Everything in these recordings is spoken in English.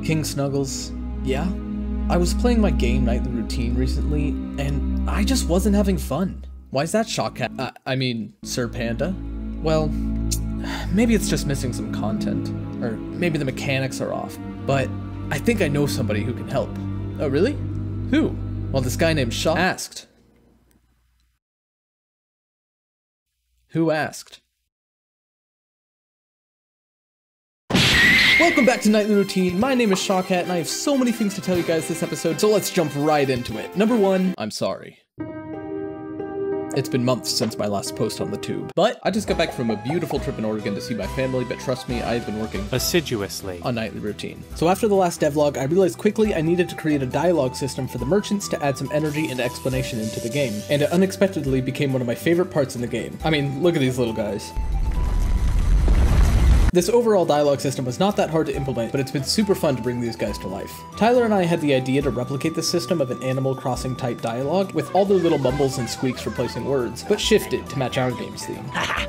King Snuggles, yeah? I was playing my game Nightly Routine recently, and I just wasn't having fun. Why is that, shawcat? I mean, Sir Panda? Well, maybe it's just missing some content, or maybe the mechanics are off, but I think I know somebody who can help. Oh, really? Who? Well, this guy named Shaw asked. Who asked? Welcome back to Nightly Routine. My name is shawcat, and I have so many things to tell you guys this episode, so let's jump right into it. Number one, I'm sorry. It's been months since my last post on the tube. But I just got back from a beautiful trip in Oregon to see my family, but trust me, I've been working assiduously on Nightly Routine. So after the last devlog, I realized quickly I needed to create a dialogue system for the merchants to add some energy and explanation into the game, and it unexpectedly became one of my favorite parts in the game. I mean, look at these little guys. This overall dialogue system was not that hard to implement, but it's been super fun to bring these guys to life. Tyler and I had the idea to replicate the system of an Animal Crossing type dialogue, with all their little mumbles and squeaks replacing words, but shifted to match our game's theme. I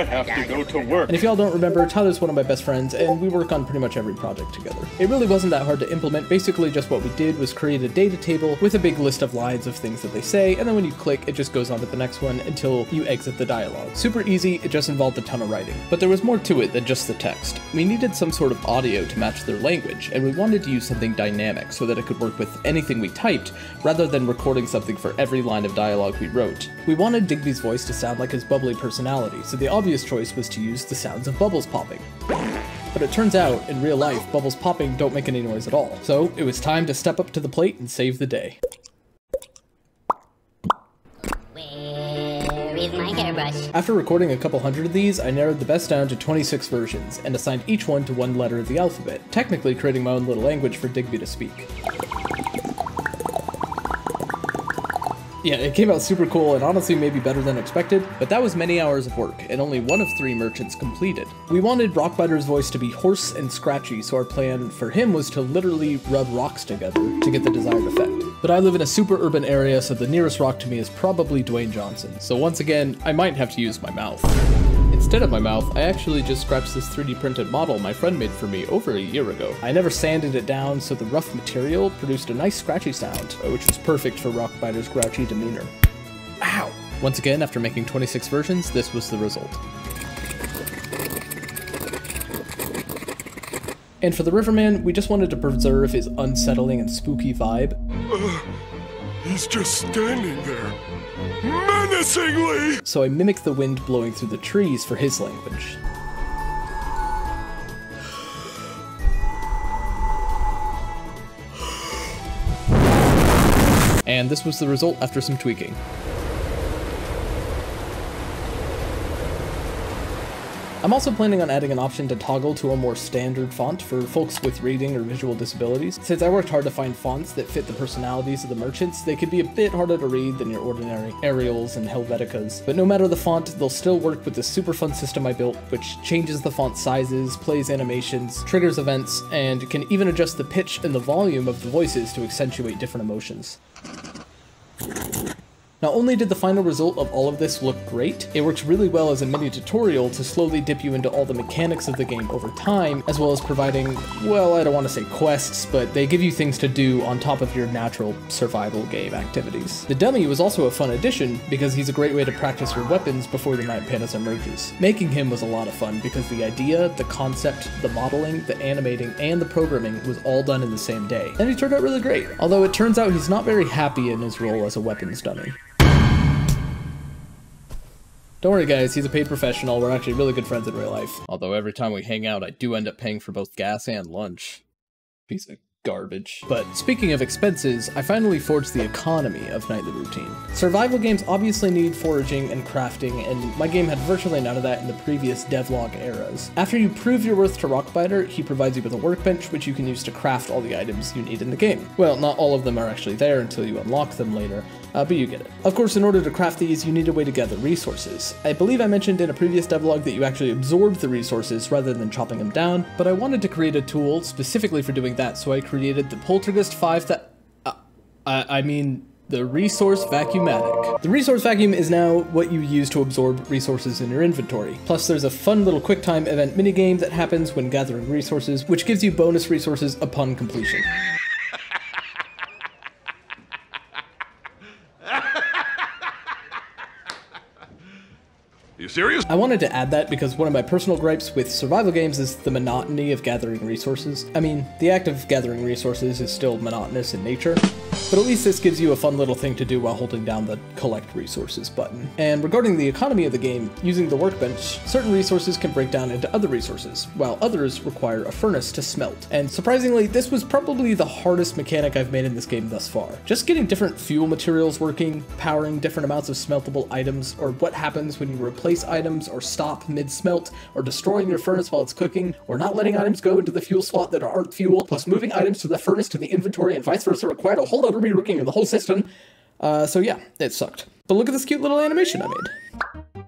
have to go to work. And if y'all don't remember, Tyler's one of my best friends, and we work on pretty much every project together. It really wasn't that hard to implement. Basically just what we did was create a data table with a big list of lines of things that they say, and then when you click, it just goes on to the next one until you exit the dialogue. Super easy, it just involved a ton of writing. But there was more to it than just the text. We needed some sort of audio to match their language, and we wanted to use something dynamic so that it could work with anything we typed, rather than recording something for every line of dialogue we wrote. We wanted Digby's voice to sound like his bubbly personality, so the obvious choice was to use the sounds of bubbles popping. But it turns out, in real life, bubbles popping don't make any noise at all. So it was time to step up to the plate and save the day. My hairbrush. After recording a couple hundred of these, I narrowed the best down to 26 versions, and assigned each one to one letter of the alphabet, technically creating my own little language for Digby to speak. Yeah, it came out super cool and honestly maybe better than expected, but that was many hours of work, and only one of 3 merchants completed. We wanted Rockbiter's voice to be hoarse and scratchy, so our plan for him was to literally rub rocks together to get the desired effect. But I live in a super urban area, so the nearest rock to me is probably Dwayne Johnson, so once again, I might have to use my mouth. Instead of my mouth, I actually just scratched this 3D printed model my friend made for me over a year ago. I never sanded it down, so the rough material produced a nice scratchy sound, which was perfect for Rockbiter's grouchy demeanor. Ow! Once again, after making 26 versions, this was the result. And for the Riverman, we just wanted to preserve his unsettling and spooky vibe. He's just standing there, menacingly! So I mimicked the wind blowing through the trees for his language. And this was the result after some tweaking. I'm also planning on adding an option to toggle to a more standard font for folks with reading or visual disabilities. Since I worked hard to find fonts that fit the personalities of the merchants, they could be a bit harder to read than your ordinary Arials and Helveticas. But no matter the font, they'll still work with this super fun system I built, which changes the font sizes, plays animations, triggers events, and can even adjust the pitch and the volume of the voices to accentuate different emotions. Not only did the final result of all of this look great, it works really well as a mini tutorial to slowly dip you into all the mechanics of the game over time, as well as providing, well, I don't want to say quests, but they give you things to do on top of your natural survival game activities. The dummy was also a fun addition because he's a great way to practice your weapons before the Night Pandas emerges. Making him was a lot of fun because the idea, the concept, the modeling, the animating, and the programming was all done in the same day. And he turned out really great, although it turns out he's not very happy in his role as a weapons dummy. Don't worry guys, he's a paid professional, we're actually really good friends in real life. Although every time we hang out, I do end up paying for both gas and lunch. Piece of garbage. But speaking of expenses, I finally forged the economy of Nightly Routine. Survival games obviously need foraging and crafting, and my game had virtually none of that in the previous devlog eras. After you prove your worth to Rockbiter, he provides you with a workbench which you can use to craft all the items you need in the game. Well, not all of them are actually there until you unlock them later, but you get it. Of course, in order to craft these, you need a way to gather resources. I believe I mentioned in a previous devlog that you actually absorb the resources rather than chopping them down, but I wanted to create a tool specifically for doing that, so I created the Poltergeist 5 that... I mean, The Resource Vacuumatic. The Resource Vacuum is now what you use to absorb resources in your inventory. Plus there's a fun little QuickTime event minigame that happens when gathering resources, which gives you bonus resources upon completion. Are you serious? I wanted to add that because one of my personal gripes with survival games is the monotony of gathering resources. I mean, the act of gathering resources is still monotonous in nature, but at least this gives you a fun little thing to do while holding down the Collect Resources button. And regarding the economy of the game, using the workbench, certain resources can break down into other resources, while others require a furnace to smelt. And surprisingly, this was probably the hardest mechanic I've made in this game thus far. Just getting different fuel materials working, powering different amounts of smeltable items, or what happens when you replace items or stop mid-smelt, or destroying your furnace while it's cooking, or not letting items go into the fuel slot that aren't fuel, plus moving items to the furnace to the inventory and vice versa required a whole lot of reworking of the whole system. So yeah, it sucked. But look at this cute little animation I made.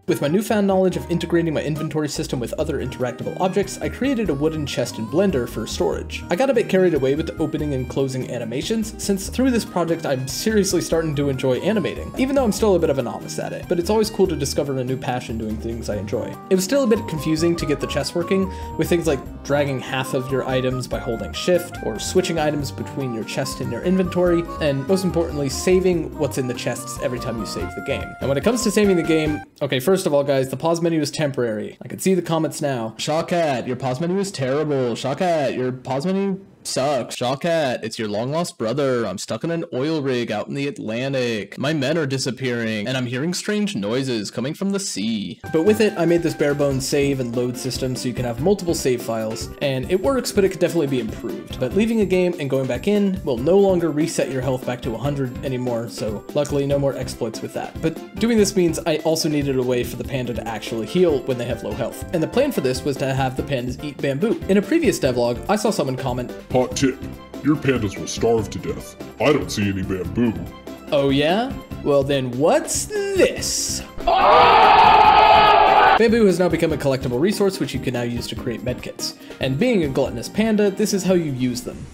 With my newfound knowledge of integrating my inventory system with other interactable objects, I created a wooden chest in Blender for storage. I got a bit carried away with the opening and closing animations, since through this project I'm seriously starting to enjoy animating, even though I'm still a bit of a novice at it, but it's always cool to discover a new passion doing things I enjoy. It was still a bit confusing to get the chest working, with things like dragging half of your items by holding shift, or switching items between your chest and your inventory, and most importantly, saving what's in the chests every time you save the game. And when it comes to saving the game, okay, first of all, guys, the pause menu is temporary. I can see the comments now. Shawcat, your pause menu is terrible. Shawcat, your pause menu sucks. Shawcat, it's your long lost brother. I'm stuck in an oil rig out in the Atlantic. My men are disappearing, and I'm hearing strange noises coming from the sea. But with it, I made this bare bones save and load system so you can have multiple save files, and it works, but it could definitely be improved. But leaving a game and going back in will no longer reset your health back to 100 anymore, so luckily no more exploits with that. But doing this means I also needed a way for the panda to actually heal when they have low health. And the plan for this was to have the pandas eat bamboo. In a previous devlog, I saw someone comment, Hot tip. Your pandas will starve to death. I don't see any bamboo. oh yeah? Well then what's this? Bamboo has now become a collectible resource which you can now use to create medkits. And being a gluttonous panda, this is how you use them.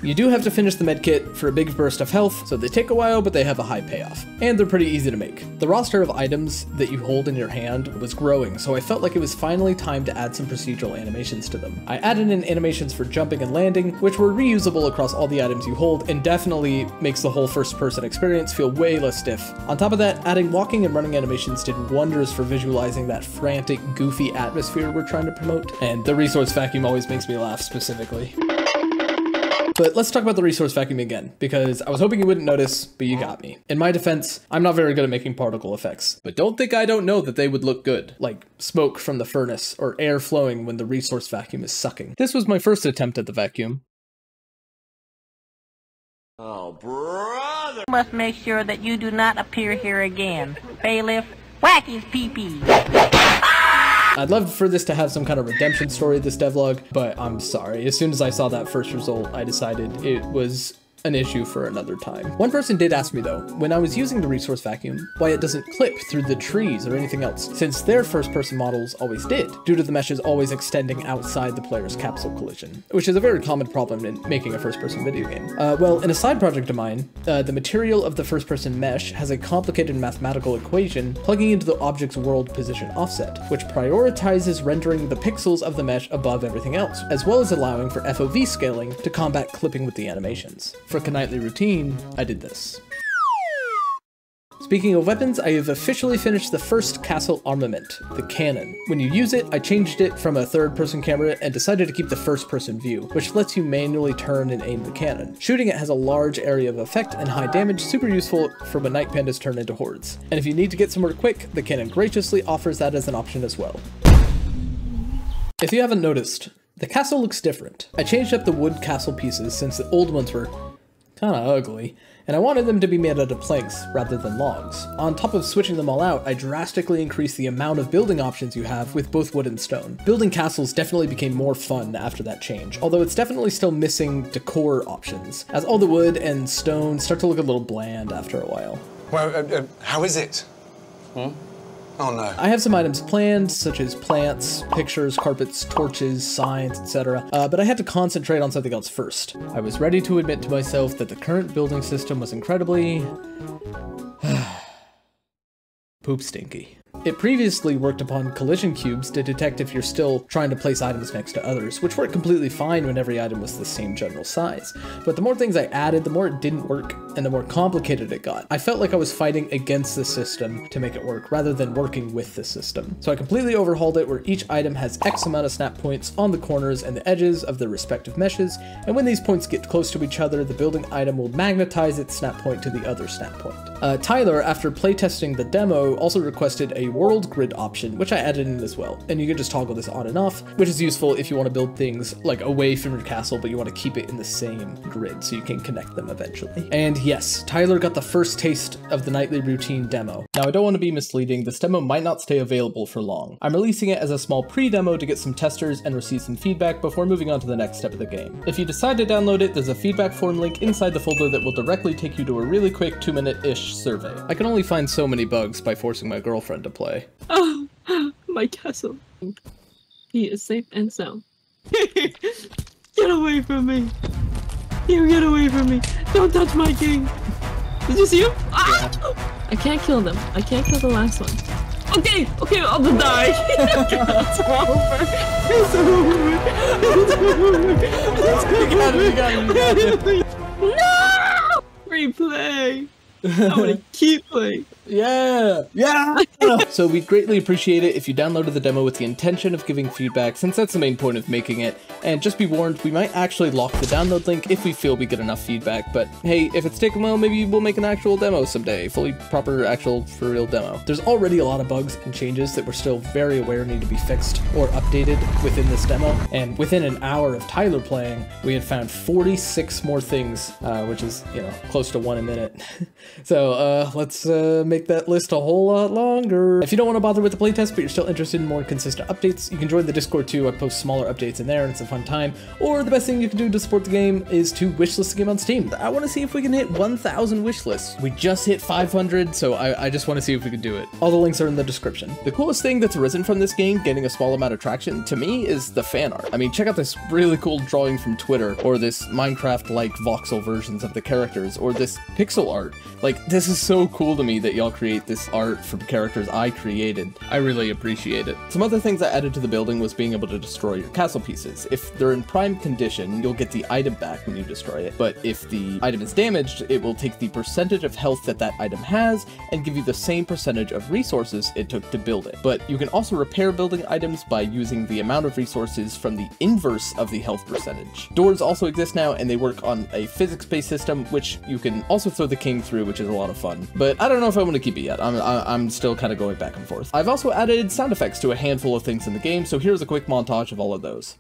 You do have to finish the medkit for a big burst of health, so they take a while, but they have a high payoff. And they're pretty easy to make. The roster of items that you hold in your hand was growing, so I felt like it was finally time to add some procedural animations to them. I added in animations for jumping and landing, which were reusable across all the items you hold, and definitely makes the whole first-person experience feel way less stiff. On top of that, adding walking and running animations did wonders for visualizing that frantic, goofy atmosphere we're trying to promote, and the resource vacuum always makes me laugh specifically. But let's talk about the resource vacuum again, because I was hoping you wouldn't notice, but you got me. In my defense, I'm not very good at making particle effects, but don't think I don't know that they would look good, like smoke from the furnace or air flowing when the resource vacuum is sucking. This was my first attempt at the vacuum. Oh, brother! You must make sure that you do not appear here again. Bailiff, whack his pee-pee. I'd love for this to have some kind of redemption story, this devlog, but I'm sorry. As soon as I saw that first result, I decided it was an issue for another time. One person did ask me though, when I was using the resource vacuum, why it doesn't clip through the trees or anything else, since their first-person models always did, due to the meshes always extending outside the player's capsule collision, which is a very common problem in making a first-person video game. Well, in a side project of mine, the material of the first-person mesh has a complicated mathematical equation plugging into the object's world position offset, which prioritizes rendering the pixels of the mesh above everything else, as well as allowing for FOV scaling to combat clipping with the animations. For a nightly routine, I did this. Speaking of weapons, I have officially finished the first castle armament, the cannon. When you use it, I changed it from a third-person camera and decided to keep the first-person view, which lets you manually turn and aim the cannon. Shooting it has a large area of effect and high damage, super useful for when night pandas turn into hordes. And if you need to get somewhere quick, the cannon graciously offers that as an option as well. If you haven't noticed, the castle looks different. I changed up the wood castle pieces since the old ones were kinda ugly, and I wanted them to be made out of planks rather than logs. On top of switching them all out, I drastically increased the amount of building options you have with both wood and stone. Building castles definitely became more fun after that change, although it's definitely still missing decor options, as all the wood and stone start to look a little bland after a while. Well, how is it? Oh no. I have some items planned, such as plants, pictures, carpets, torches, signs, etc. But I had to concentrate on something else first. I was ready to admit to myself that the current building system was incredibly poop stinky. It previously worked upon collision cubes to detect if you're still trying to place items next to others, which worked completely fine when every item was the same general size. But the more things I added, the more it didn't work, and the more complicated it got. I felt like I was fighting against the system to make it work, rather than working with the system. So I completely overhauled it, where each item has X amount of snap points on the corners and the edges of the respective meshes, and when these points get close to each other, the building item will magnetize its snap point to the other snap point. Tyler, after playtesting the demo, also requested a world grid option, which I added in as well. And you can just toggle this on and off, which is useful if you want to build things like away from your castle, but you want to keep it in the same grid so you can connect them eventually. And yes, Tyler got the first taste of the nightly routine demo. Now, I don't want to be misleading, this demo might not stay available for long. I'm releasing it as a small pre-demo to get some testers and receive some feedback before moving on to the next step of the game. If you decide to download it, there's a feedback form link inside the folder that will directly take you to a really quick 2-minute-ish survey. I can only find so many bugs by forcing my girlfriend to play. Oh, my castle. He is safe and sound. Get away from me! You get away from me! Don't touch my king! Did you see him? Ah! Yeah. I can't kill them. I can't kill the last one. Okay, I'll just die. It's over. It's over. It's over. You got it. No! Replay. I want to keep playing. Yeah! So we'd greatly appreciate it if you downloaded the demo with the intention of giving feedback, since that's the main point of making it. And just be warned, we might actually lock the download link if we feel we get enough feedback, but hey, if it's taken well, maybe we'll make an actual demo someday, fully proper, actual, for real demo. There's already a lot of bugs and changes that we're still very aware need to be fixed or updated within this demo, and within an hour of Tyler playing, we had found 46 more things, which is, you know, close to 1 a minute. So let's make that list a whole lot longer. If you don't want to bother with the playtest, but you're still interested in more consistent updates, you can join the Discord too. I post smaller updates in there, and it's a fun time. Or the best thing you can do to support the game is to wishlist the game on Steam. I want to see if we can hit 1,000 wishlists. We just hit 500, so I just want to see if we can do it. All the links are in the description. The coolest thing that's arisen from this game getting a small amount of traction, to me, is the fan art. I mean, check out this really cool drawing from Twitter, or this Minecraft-like voxel versions of the characters, or this pixel art. Like, this is so cool to me that y'all create this art from characters I created. I really appreciate it. Some other things I added to the building was being able to destroy your castle pieces. If they're in prime condition, you'll get the item back when you destroy it, but if the item is damaged, it will take the percentage of health that that item has and give you the same percentage of resources it took to build it. But you can also repair building items by using the amount of resources from the inverse of the health percentage. Doors also exist now, and they work on a physics-based system, which you can also throw the king through, which is a lot of fun. But I don't know if I want to keep it yet. I'm still kind of going back and forth. I've also added sound effects to a handful of things in the game, so here's a quick montage of all of those.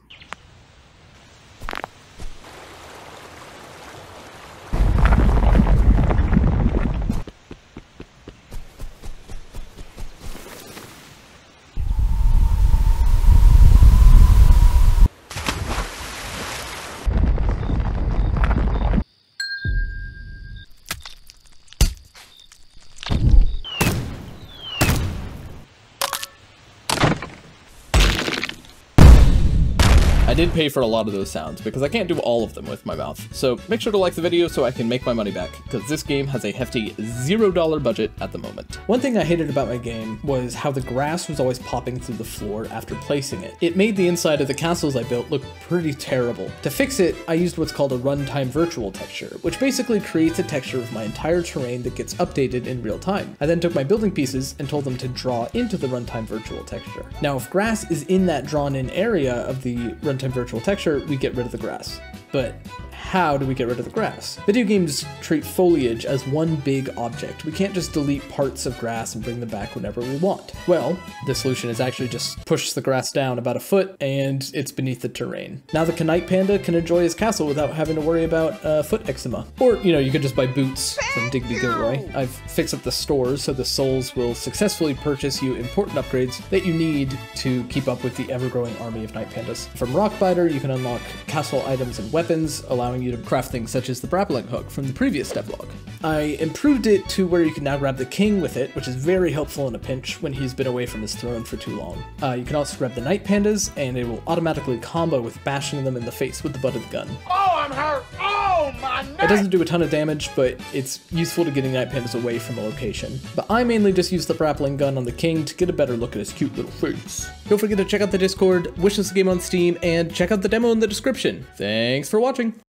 I did pay for a lot of those sounds because I can't do all of them with my mouth. So make sure to like the video so I can make my money back, because this game has a hefty $0 budget at the moment. One thing I hated about my game was how the grass was always popping through the floor after placing it. It made the inside of the castles I built look pretty terrible. To fix it, I used what's called a runtime virtual texture, which basically creates a texture of my entire terrain that gets updated in real time. I then took my building pieces and told them to draw into the runtime virtual texture. Now, if grass is in that drawn in area of the runtime virtual texture, we get rid of the grass. But how do we get rid of the grass? Video games treat foliage as one big object. We can't just delete parts of grass and bring them back whenever we want. Well, the solution is actually just push the grass down about a foot and it's beneath the terrain. Now the Knight Panda can enjoy his castle without having to worry about foot eczema. Or, you know, you could just buy boots from Digby Gilroy. I've fixed up the stores so the souls will successfully purchase you important upgrades that you need to keep up with the ever-growing army of Knight Pandas. From Rockbiter, you can unlock castle items and weapons, allowing allowing you to craft things such as the grappling hook from the previous devlog. I improved it to where you can now grab the king with it, which is very helpful in a pinch when he's been away from his throne for too long. You can also grab the night pandas, and it will automatically combo with bashing them in the face with the butt of the gun. Oh, I'm hurt! Oh, my neck! It doesn't do a ton of damage, but it's useful to getting night pandas away from a location. But I mainly just use the grappling gun on the king to get a better look at his cute little face. Don't forget to check out the Discord, wish us a game on Steam, and check out the demo in the description. Thanks for watching!